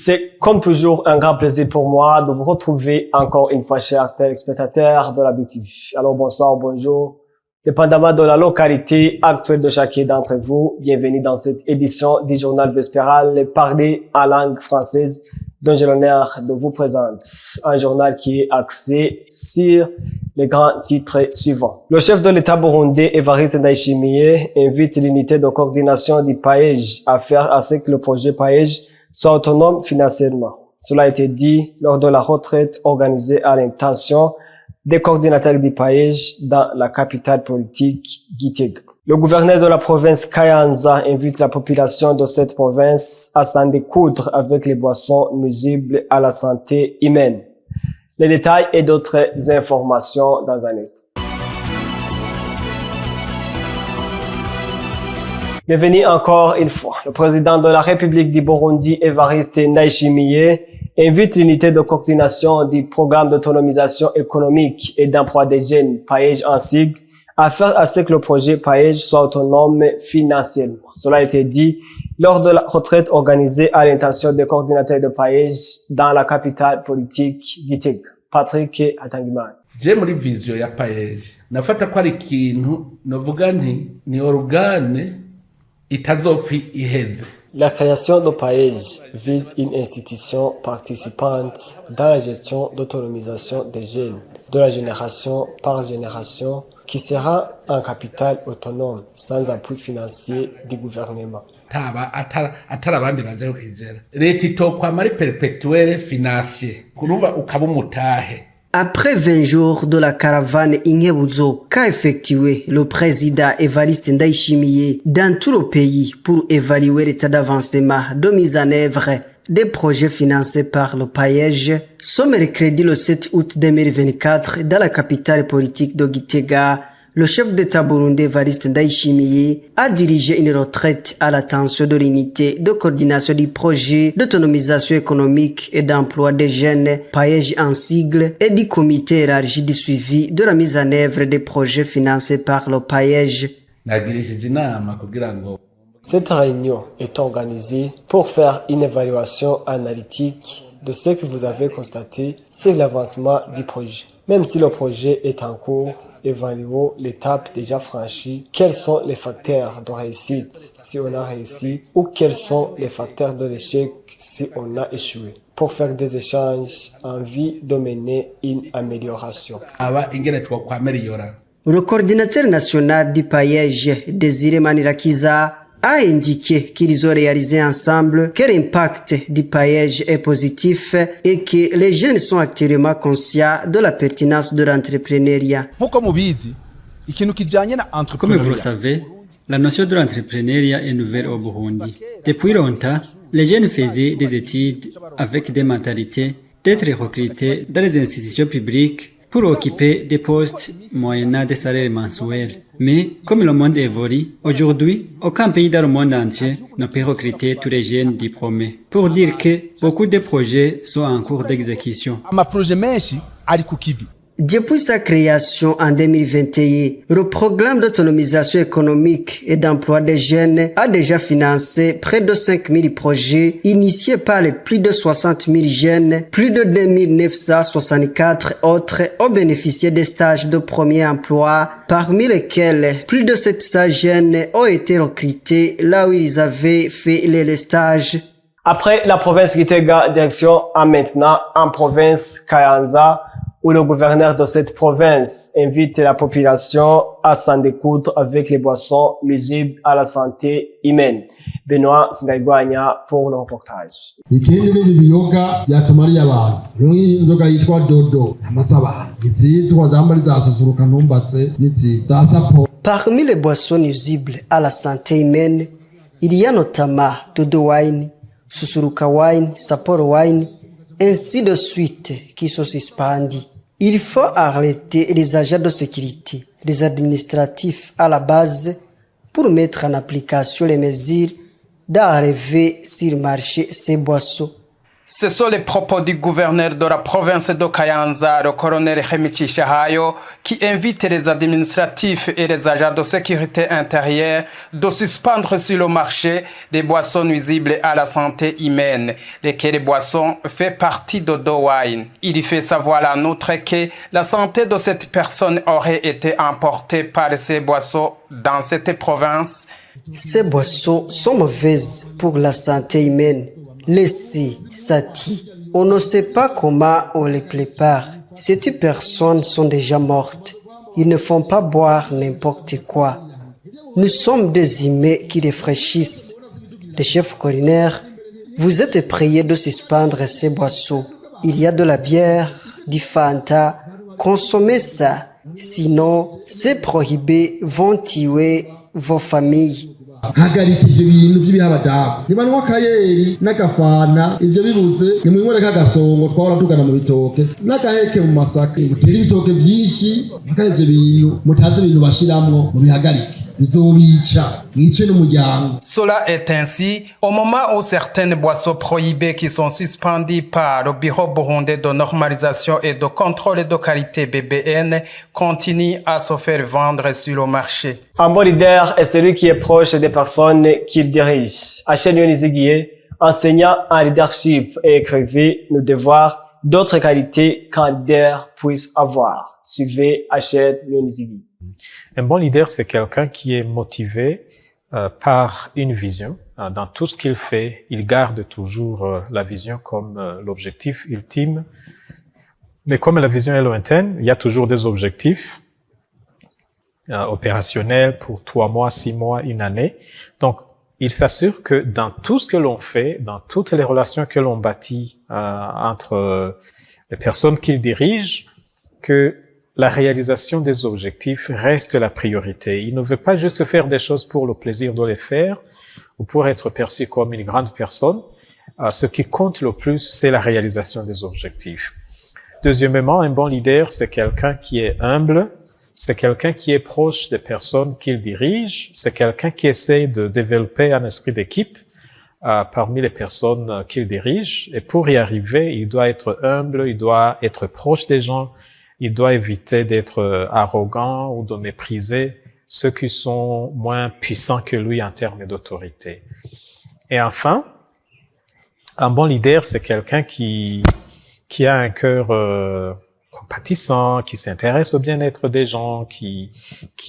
C'est comme toujours un grand plaisir pour moi de vous retrouver encore une fois, chers téléspectateurs de la BTV. Alors bonsoir, bonjour. Dépendamment de la localité actuelle de chacun d'entre vous, bienvenue dans cette édition du journal vespéral parlé en langue française dont j'ai l'honneur de vous présenter. Un journal qui est axé sur les grands titres suivants. Le chef de l'État burundais, Evariste Ndayishimiye, invite l'unité de coordination du PAEJ à faire en sorte que le projet PAEJ soit autonome financièrement. Cela a été dit lors de la retraite organisée à l'intention des coordinateurs du PAEJ dans la capitale politique, Gitega. Le gouverneur de la province Kayanza invite la population de cette province à s'en découdre avec les boissons nuisibles à la santé humaine. Les détails et d'autres informations dans un instant. Bienvenue encore une fois. Le président de la République du Burundi, Evariste Ndayishimiye, invite l'unité de coordination du programme d'autonomisation économique et d'emploi des jeunes, PAEJ en sigle, à faire à ce que le projet PAEJ soit autonome financièrement. Cela a été dit lors de la retraite organisée à l'intention des coordinateurs de PAEJ dans la capitale politique Gitega. Patrick Hatangimana. Je muri vision ya PAEJ nafata ko ari ikintu novuga nti ni organe itazopfi iheze. La création de PAEJ vise une institution participante dans la gestion d'autonomisation des jeunes, de la génération par génération, qui sera un capital autonome, sans appui financier du gouvernement. Taba atara abandi baje kugera. Leta itokwama ari perpetuel financier. Kuruva ukaba umutahe. Après 20 jours de la caravane Ingebuzo qu'a effectué le président Evariste Ndayishimiye dans tout le pays pour évaluer l'état d'avancement de mise en œuvre des projets financés par le PAEJ, ce mercredi le 7 août 2024 dans la capitale politique de Gitega, le chef d'État burundais Evariste Ndayishimiye a dirigé une retraite à l'attention de l'unité de coordination du projet d'autonomisation économique et d'emploi des jeunes, PAEJ en sigle, et du comité élargi du suivi de la mise en œuvre des projets financés par le PAEJ. Cette réunion est organisée pour faire une évaluation analytique de ce que vous avez constaté sur l'avancement du projet. Même si le projet est en cours, évaluons l'étape déjà franchie, quels sont les facteurs de réussite si on a réussi ou quels sont les facteurs de l'échec si on a échoué, pour faire des échanges en vue de mener une amélioration. Le coordinateur national du PAEJ, Désiré Manirakiza, a indiqué qu'ils ont réalisé ensemble que l'impact du PAEJ est positif et que les jeunes sont actuellement conscients de la pertinence de l'entrepreneuriat. Comme vous le savez, la notion de l'entrepreneuriat est nouvelle au Burundi. Depuis longtemps, les jeunes faisaient des études avec des mentalités d'être recrutés dans les institutions publiques pour occuper des postes moyennant des salaires mensuels. Mais comme le monde évolue, aujourd'hui, aucun pays dans le monde entier ne peut recruter tous les jeunes diplômés. Pour dire que beaucoup de projets sont en cours d'exécution. Depuis sa création en 2021, le programme d'autonomisation économique et d'emploi des jeunes a déjà financé près de 5000 projets initiés par les plus de 60 000 jeunes. Plus de 2964 autres ont bénéficié des stages de premier emploi, parmi lesquels plus de 700 jeunes ont été recrutés là où ils avaient fait les stages. Après la province Gitega, direction à maintenant en province Kayanza, où le gouverneur de cette province invite la population à s'en découdre avec les boissons nuisibles à la santé humaine. Benoît Sindayigwanya pour le reportage. Parmi les boissons nuisibles à la santé humaine, il y a notamment Dodo Wine, Susuruka Wine, Sapporo Wine, ainsi de suite qui sont suspendus. Il faut arrêter les agents de sécurité, les administratifs à la base pour mettre en application les mesures d'arriver sur le marché ces boissons. Ce sont les propos du gouverneur de la province de Kayanza, le colonel Hemichi Shahayo, qui invite les administratifs et les agents de sécurité intérieure de suspendre sur le marché des boissons nuisibles à la santé humaine, lesquelles boissons fait partie de Dowine. Il fait savoir en outre que la santé de cette personne aurait été emportée par ces boissons dans cette province. Ces boissons sont mauvaises pour la santé humaine. Laissez, Sati. On ne sait pas comment on les prépare. Ces personnes sont déjà mortes. Ils ne font pas boire n'importe quoi. Nous sommes des humains qui réfléchissent. Le chef coroner, vous êtes prié de suspendre ces boissons. Il y a de la bière, du Fanta. Consommez ça. Sinon, ces prohibés vont tuer vos familles. hagarika ivyo bintu by'ibihabadamu nibanwa kayeri n'agafana ivyo bibuze ni mwimore k'agasongo twahora tugana mu bitoke n'agaheke mu masaka mutera ibitoke vyinshi mpaka ivyo bintu mutazi ibintu bashiramwo mubihagarike bizobica mwice n'umuryango. Cela est ainsi au moment où certaines boissons prohibées qui sont suspendues par le Bureau burundais de normalisation et de contrôle de qualité BBN continuent à se faire vendre sur le marché. Un bon leader est celui qui est proche des personnes qu'il dirige. Achille Nizigiye, enseignant en leadership et écrivain, nous devoir d'autres qualités qu'un leader puisse avoir. Suivez Achille Nizigiye. Un bon leader, c'est quelqu'un qui est motivé par une vision. Dans tout ce qu'il fait, il garde toujours la vision comme l'objectif ultime. Mais comme la vision est lointaine, il y a toujours des objectifs opérationnels pour 3 mois, 6 mois, 1 année. Donc, il s'assure que dans tout ce que l'on fait, dans toutes les relations que l'on bâtit entre les personnes qu'il dirige, que la réalisation des objectifs reste la priorité. Il ne veut pas juste faire des choses pour le plaisir de les faire ou pour être perçu comme une grande personne. Ce qui compte le plus, c'est la réalisation des objectifs. Deuxièmement, un bon leader, c'est quelqu'un qui est humble, c'est quelqu'un qui est proche des personnes qu'il dirige, c'est quelqu'un qui essaie de développer un esprit d'équipe parmi les personnes qu'il dirige. Et pour y arriver, il doit être humble, il doit être proche des gens, il doit éviter d'être arrogant ou de mépriser ceux qui sont moins puissants que lui en termes d'autorité. Et enfin, un bon leader, c'est quelqu'un qui a un cœur compatissant, qui s'intéresse au bien-être des gens, qui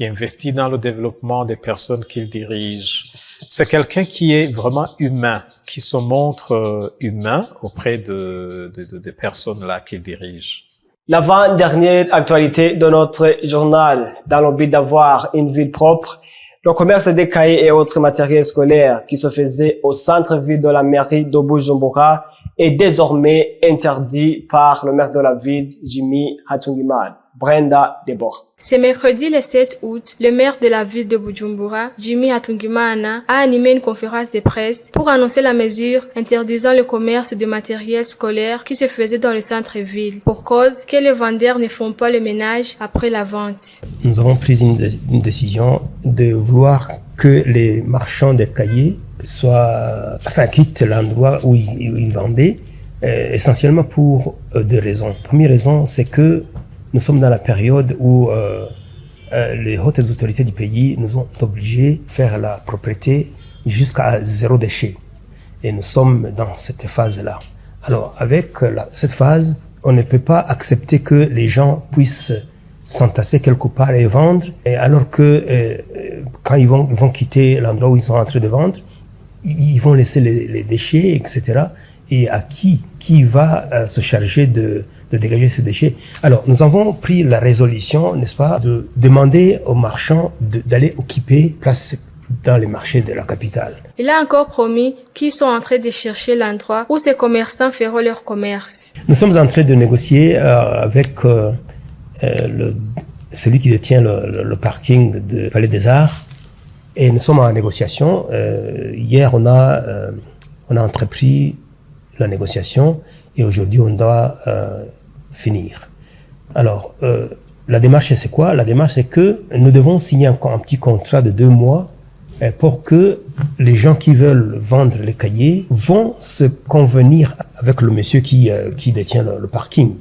investit dans le développement des personnes qu'il dirige. C'est quelqu'un qui est vraiment humain, qui se montre humain auprès des personnes là qu'il dirige. L'avant-dernière actualité de notre journal, dans le but d'avoir une ville propre, le commerce des cahiers et autres matériels scolaires qui se faisait au centre-ville de la mairie de Bujumbura est désormais interdit par le maire de la ville, Jimmy Hatungimana. Brenda Deborah. Ce mercredi le 7 août, le maire de la ville de Bujumbura, Jimmy Hatungimana, a animé une conférence de presse pour annoncer la mesure interdisant le commerce de matériel scolaire qui se faisait dans le centre-ville, pour cause que les vendeurs ne font pas le ménage après la vente. Nous avons pris une décision de vouloir que les marchands de cahiers quittent l'endroit où ils vendaient, essentiellement pour 2 raisons. La première raison, c'est que nous sommes dans la période où les hautes autorités du pays nous ont obligés de faire la propriété jusqu'à 0 déchet. Et nous sommes dans cette phase-là. Alors, avec cette phase, on ne peut pas accepter que les gens puissent s'entasser quelque part et vendre, et alors que quand ils vont quitter l'endroit où ils sont en train de vendre, ils vont laisser les déchets, etc. Et à qui va se charger de dégager ces déchets. Alors, nous avons pris la résolution, n'est-ce pas, de demander aux marchands d'aller occuper place dans les marchés de la capitale. Il a encore promis qu'ils sont en train de chercher l'endroit où ces commerçants feront leur commerce. Nous sommes en train de négocier avec celui qui détient le parking de Palais des Arts, et nous sommes en négociation. Hier, on a entrepris la négociation, et aujourd'hui, on doit finir. Alors, la démarche, c'est quoi? La démarche, c'est que nous devons signer un petit contrat de 2 mois pour que les gens qui veulent vendre les cahiers vont se convenir avec le monsieur qui détient le parking.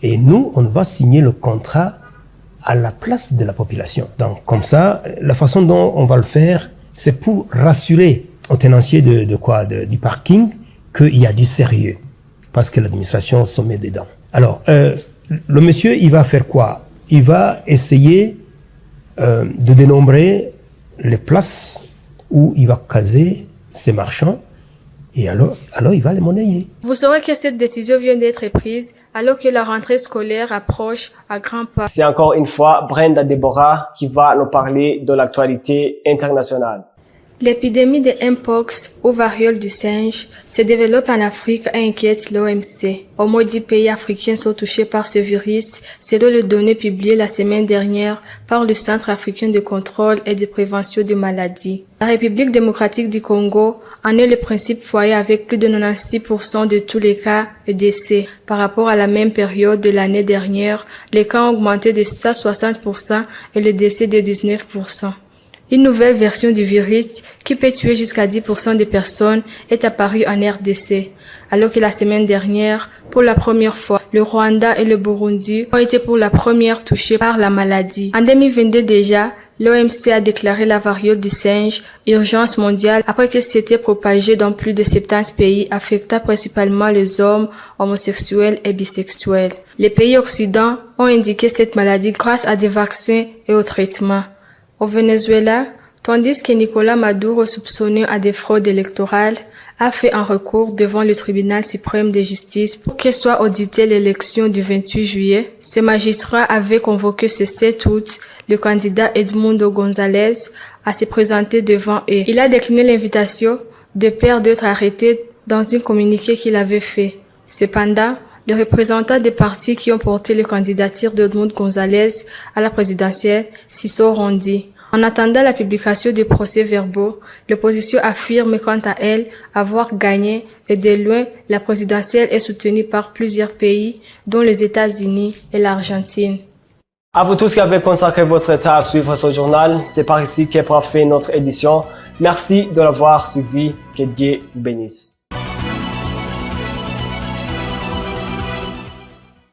Et nous, on va signer le contrat à la place de la population. Donc, comme ça, la façon dont on va le faire, c'est pour rassurer aux tenanciers du parking qu'il y a du sérieux. Parce que l'administration se met dedans. Alors, le monsieur, il va faire quoi? Il va essayer de dénombrer les places où il va caser ses marchands et alors il va les monnayer. Vous saurez que cette décision vient d'être prise alors que la rentrée scolaire approche à grands pas. C'est encore une fois Brenda Deborah qui va nous parler de l'actualité internationale. L'épidémie de Mpox ou variole du singe se développe en Afrique et inquiète l'OMC. Au moins 10 pays africains sont touchés par ce virus, selon les données publiées la semaine dernière par le Centre africain de contrôle et de prévention des maladies. La République démocratique du Congo en est le principal foyer avec plus de 96% de tous les cas et décès. Par rapport à la même période de l'année dernière, les cas ont augmenté de 160% et le décès de 19%. Une nouvelle version du virus qui peut tuer jusqu'à 10% des personnes est apparue en RDC, alors que la semaine dernière, pour la première fois, le Rwanda et le Burundi ont été pour la première touchés par la maladie. En 2022 déjà, l'OMC a déclaré la variole du singe urgence mondiale après qu'elle s'était propagée dans plus de 70 pays affectant principalement les hommes homosexuels et bisexuels. Les pays occidentaux ont indiqué cette maladie grâce à des vaccins et aux traitements. Au Venezuela, tandis que Nicolas Maduro, soupçonné à des fraudes électorales, a fait un recours devant le tribunal suprême de justice pour que soit auditée l'élection du 28 juillet, ce magistrat avait convoqué ce 7 août le candidat Edmundo González à se présenter devant eux. Il a décliné l'invitation de peur d'être arrêté dans un communiqué qu'il avait fait. Cependant, les représentants des partis qui ont porté les candidatures d'Edmundo González à la présidentielle s'y sont rendus. En attendant la publication des procès-verbaux, l'opposition affirme quant à elle avoir gagné et de loin la présidentielle est soutenue par plusieurs pays, dont les États-Unis et l'Argentine. À vous tous qui avez consacré votre temps à suivre ce journal, c'est par ici qu'est parfait notre édition. Merci de l'avoir suivi. Que Dieu bénisse.